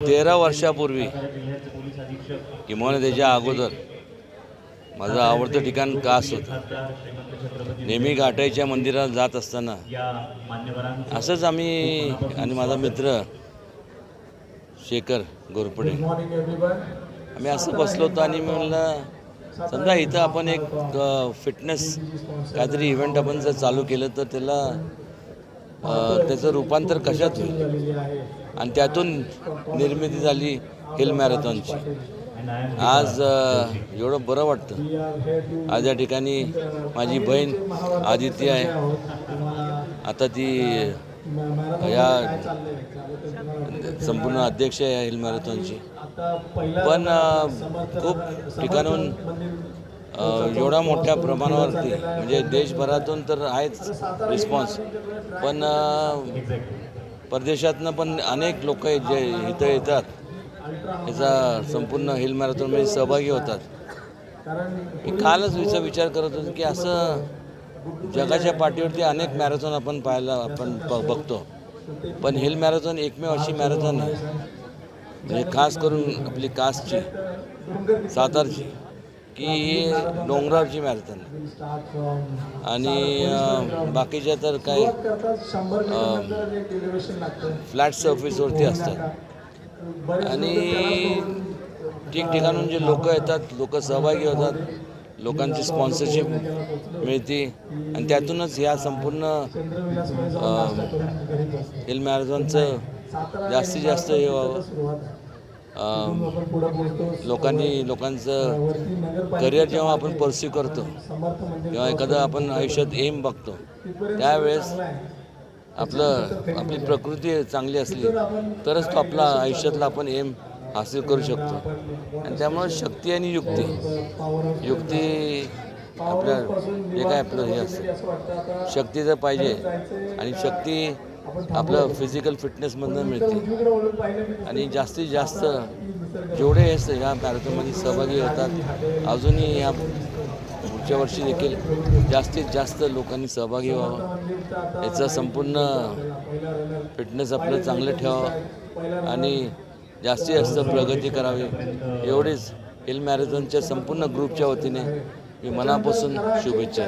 13 वर्षापूर्वी किंवा त्याच्या अगोदर माझं आवडतं ठिकाण कास होतं. नेहमी घाटाईच्या मंदिरात जात असताना असंच आम्ही आणि माझा मित्र शेखर गोरपडे आम्ही असं बसलो होतो आणि म्हणलं समजा इथं आपण एक फिटनेस काहीतरी इव्हेंट आपण जर चालू केलं तर त्याचं रूपांतर कशात होईल आणि त्यातून निर्मिती झाली हिल मॅरेथॉनची. आज एवढं बरं वाटतं. आज या ठिकाणी माझी बहीण आदिती आहे. आता ती या संपूर्ण अध्यक्ष आहे हिल मॅरेथॉनची. पण खूप ठिकाणून एवढ्या मोठ्या प्रमाणावरती म्हणजे देशभरातून तर आहेच रिस्पॉन्स, पण परदेशातनं पण अनेक लोक जे इथं येतात याचा संपूर्ण हिल मॅरेथॉनमध्ये सहभागी होतात. मी कालच विचार करत होतो की असं जगाच्या पाठीवरती अनेक मॅरेथॉन आपण बघतो, पण हिल मॅरेथॉन एकमेव अशी मॅरेथॉन आहे म्हणजे खास करून आपली कासची सातारची की डोंगरावरची मॅरेथॉन आणि बाकीच्या तर काय फ्लॅट सर्फेसवरती असतात आणि ठिकठिकाणून जे लोक येतात, लोक सहभागी होतात, लोकांची स्पॉन्सरशिप मिळते आणि त्यातूनच ह्या संपूर्ण हिल मॅरेथॉनचं जास्तीत जास्त हे व्हावं. लोकांचं करिअर जेव्हा आपण परस्यू करतो किंवा एखादं आपण आयुष्यात एम बघतो त्यावेळेस आपली प्रकृती चांगली असली तरच तो आपला आयुष्यातला आपण एम हासिल करू शकतो. आणि त्यामुळे शक्ती आणि युक्ती आपल्या जे काय आपलं हे असतं शक्ती जर पाहिजे आणि शक्ती आपलं फिजिकल फिटनेसमधून मिळते आणि जास्तीत जास्त जेवढे ह्या मॅरेथॉनमध्ये सहभागी होतात अजूनही या पुढच्या वर्षी देखील जास्तीत जास्त लोकांनी सहभागी व्हावं, याचं संपूर्ण फिटनेस आपलं चांगलं ठेवावं आणि जास्तीत जास्त प्रगती करावी एवढीच हिल मॅरेथॉनच्या संपूर्ण ग्रुपच्या वतीने मी मनापासून शुभेच्छा.